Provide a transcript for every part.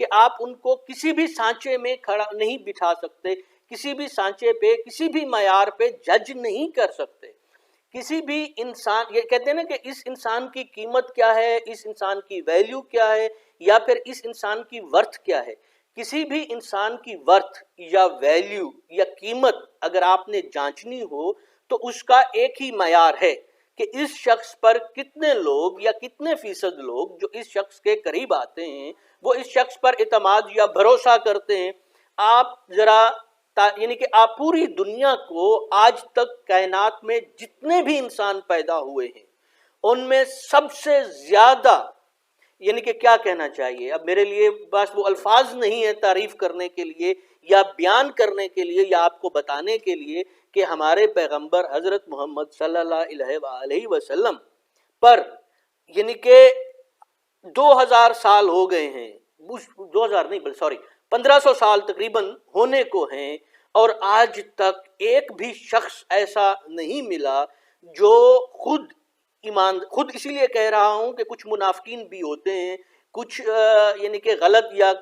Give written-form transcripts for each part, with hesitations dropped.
کہ آپ ان کو کسی بھی سانچے میں کھڑا نہیں بٹھا سکتے، کسی بھی سانچے پہ، کسی بھی معیار پہ جج نہیں کر سکتے۔ کسی بھی انسان، یہ کہتے ہیں نا کہ اس انسان کی قیمت کیا ہے، اس انسان کی ویلیو کیا ہے، یا پھر اس انسان کی ورتھ کیا ہے۔ کسی بھی انسان کی ورتھ یا ویلیو یا قیمت اگر آپ نے جانچنی ہو تو اس کا ایک ہی معیار ہے کہ اس شخص پر کتنے لوگ یا کتنے فیصد لوگ جو اس شخص کے قریب آتے ہیں وہ اس شخص پر اعتماد یا بھروسہ کرتے ہیں۔ آپ ذرا یعنی کہ آپ پوری دنیا کو آج تک کائنات میں جتنے بھی انسان پیدا ہوئے ہیں ان میں سب سے زیادہ، یعنی کہ کیا کہنا چاہیے، اب میرے لیے بس وہ الفاظ نہیں ہے تعریف کرنے کے لیے یا بیان کرنے کے لیے یا آپ کو بتانے کے لیے کہ ہمارے پیغمبر حضرت محمد صلی اللہ علیہ وآلہ وسلم پر یعنی کہ 2000 سال ہو گئے ہیں، 2000 نہیں سوری 1500 سال تقریباً ہونے کو ہیں، اور آج تک ایک بھی شخص ایسا نہیں ملا جو خود اسی لیے کہہ رہا ہوں کہ کچھ منافقین بھی ہوتے ہیں، کچھ یعنی کہ غلط یا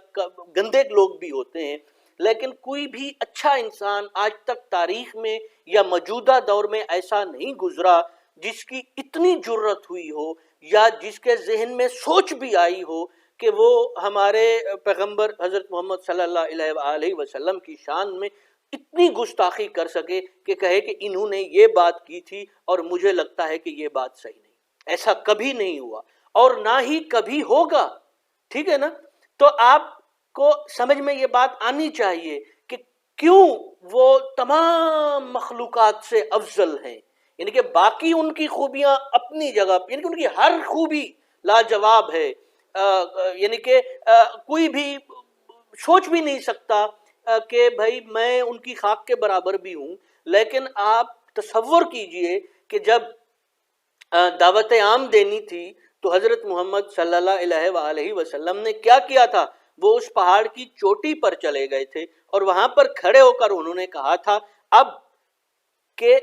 گندے لوگ بھی ہوتے ہیں، لیکن کوئی بھی اچھا انسان آج تک تاریخ میں یا موجودہ دور میں ایسا نہیں گزرا جس کی اتنی جرت ہوئی ہو یا جس کے ذہن میں سوچ بھی آئی ہو کہ وہ ہمارے پیغمبر حضرت محمد صلی اللہ علیہ وآلہ وسلم کی شان میں اتنی گستاخی کر سکے کہ کہے کہ انہوں نے یہ بات کی تھی اور مجھے لگتا ہے کہ یہ بات صحیح نہیں۔ ایسا کبھی نہیں ہوا اور نہ ہی کبھی ہوگا، ٹھیک ہے نا؟ تو آپ کو سمجھ میں یہ بات آنی چاہیے کہ کیوں وہ تمام مخلوقات سے افضل ہیں، یعنی کہ باقی ان کی خوبیاں اپنی جگہ، یعنی کہ ان کی ہر خوبی لاجواب ہے، یعنی کہ کوئی بھی سوچ بھی نہیں سکتا کہ بھائی میں ان کی خاک کے برابر بھی ہوں، لیکن آپ تصور کیجئے کہ جب دعوت عام دینی تھی تو حضرت محمد صلی اللہ علیہ وآلہ وسلم نے کیا کیا تھا؟ وہ اس پہاڑ کی چوٹی پر چلے گئے تھے اور وہاں پر کھڑے ہو کر انہوں نے کہا تھا، اب کہ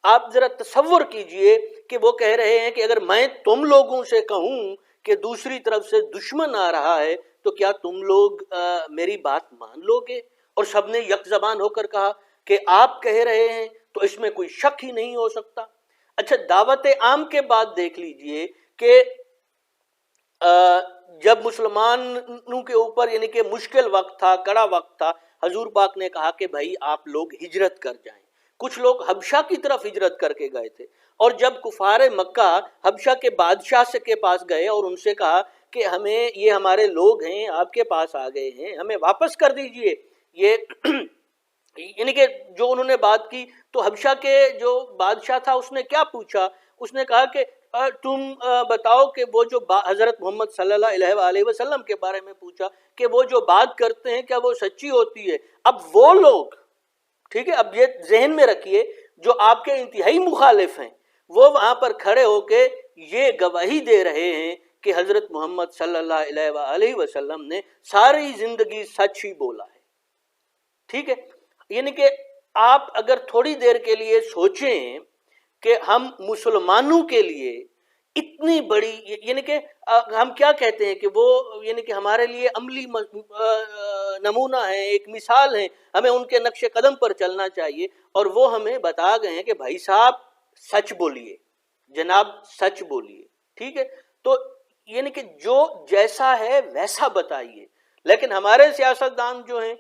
آپ ذرا تصور کیجئے کہ وہ کہہ رہے ہیں کہ اگر میں تم لوگوں سے کہوں کہ دوسری طرف سے دشمن آ رہا ہے تو کیا تم لوگ میری بات مان لو گے؟ اور سب نے یک زبان ہو کر کہا کہ آپ کہہ رہے ہیں تو اس میں کوئی شک ہی نہیں ہو سکتا۔ اچھا، دعوت عام کے بعد دیکھ لیجئے کہ جب مسلمانوں کے اوپر یعنی کہ مشکل وقت تھا، کڑا وقت تھا، حضور پاک نے کہا کہ بھائی آپ لوگ ہجرت کر جائیں۔ کچھ لوگ حبشہ کی طرف ہجرت کر کے گئے تھے، اور جب کفار مکہ حبشہ کے بادشاہ کے پاس گئے اور ان سے کہا کہ ہمیں یہ ہمارے لوگ ہیں آپ کے پاس آ گئے ہیں، ہمیں واپس کر دیجئے، یہ یعنی کہ جو انہوں نے بات کی، تو حبشہ کے جو بادشاہ تھا اس نے کیا پوچھا؟ اس نے کہا کہ تم بتاؤ کہ وہ جو حضرت محمد صلی اللہ علیہ وآلہ وسلم کے بارے میں پوچھا کہ وہ جو بات کرتے ہیں کیا وہ سچی ہوتی ہے؟ اب وہ لوگ، ٹھیک ہے، اب یہ ذہن میں رکھیے، جو آپ کے انتہائی مخالف ہیں وہ وہاں پر کھڑے ہو کے یہ گواہی دے رہے ہیں کہ حضرت محمد صلی اللہ علیہ وآلہ وسلم نے ساری زندگی سچ ہی بولا ہے، ٹھیک ہے۔ یعنی کہ آپ اگر تھوڑی دیر کے لیے سوچیں کہ ہم مسلمانوں کے لیے اتنی بڑی، یعنی کہ ہم کیا کہتے ہیں کہ وہ یعنی کہ ہمارے لیے عملی نمونہ ہیں، ایک مثال ہیں، ہمیں ان کے نقش قدم پر چلنا چاہیے، اور وہ ہمیں بتا گئے ہیں کہ بھائی صاحب سچ بولیے، جناب سچ بولیے، ٹھیک ہے۔ تو یعنی کہ جو جیسا ہے ویسا بتائیے، لیکن ہمارے سیاستدان جو ہیں،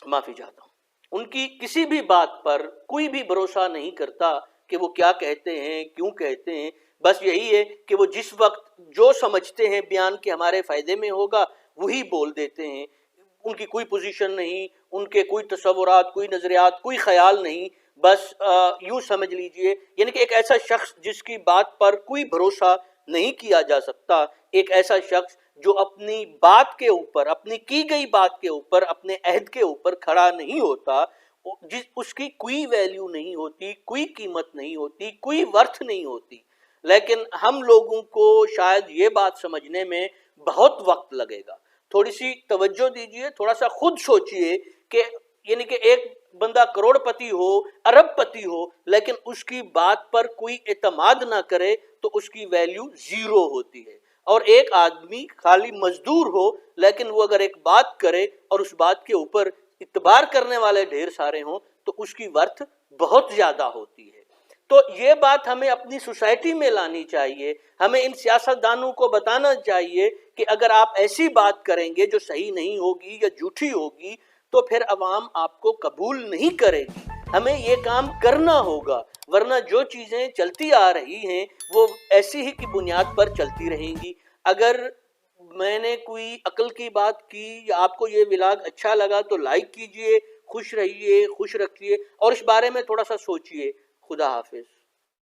معافی چاہتا ہوں، ان کی کسی بھی بات پر کوئی بھی بھروسہ نہیں کرتا کہ وہ کیا کہتے ہیں، کیوں کہتے ہیں۔ بس یہی ہے کہ وہ جس وقت جو سمجھتے ہیں بیان کے ہمارے فائدے میں ہوگا وہی بول دیتے ہیں، ان کی کوئی پوزیشن نہیں، ان کے کوئی تصورات، کوئی نظریات، کوئی خیال نہیں، بس یوں سمجھ لیجئے یعنی کہ ایک ایسا شخص جس کی بات پر کوئی بھروسہ نہیں کیا جا سکتا، ایک ایسا شخص جو اپنی بات کے اوپر، اپنی کی گئی بات کے اوپر، اپنے عہد کے اوپر کھڑا نہیں ہوتا، اس کی کوئی ویلیو نہیں ہوتی، کوئی قیمت نہیں ہوتی، کوئی ورتھ نہیں ہوتی۔ لیکن ہم لوگوں کو شاید یہ بات سمجھنے میں بہت وقت لگے گا۔ تھوڑی سی توجہ دیجئے، تھوڑا سا خود سوچئے کہ یعنی کہ ایک بندہ کروڑ پتی ہو، ارب پتی ہو، لیکن اس کی بات پر کوئی اعتماد نہ کرے تو اس کی ویلیو زیرو ہوتی ہے۔ اور ایک آدمی خالی مزدور ہو لیکن وہ اگر ایک بات کرے اور اس بات کے اوپر اعتبار کرنے والے ڈھیر سارے ہوں تو اس کی ورتھ بہت زیادہ ہوتی ہے۔ تو یہ بات ہمیں اپنی سوسائٹی میں لانی چاہیے، ہمیں ان سیاستدانوں کو بتانا چاہیے کہ اگر آپ ایسی بات کریں گے جو صحیح نہیں ہوگی یا جھوٹی ہوگی تو پھر عوام آپ کو قبول نہیں کرے گی۔ ہمیں یہ کام کرنا ہوگا، ورنہ جو چیزیں چلتی آ رہی ہیں وہ ایسی ہی کی بنیاد پر چلتی رہیں گی۔ اگر میں نے کوئی عقل کی بات کی یا آپ کو یہ ولاگ اچھا لگا تو لائک کیجئے، خوش رہیے، خوش رکھیے اور اس بارے میں تھوڑا سا سوچئے۔ خدا حافظ۔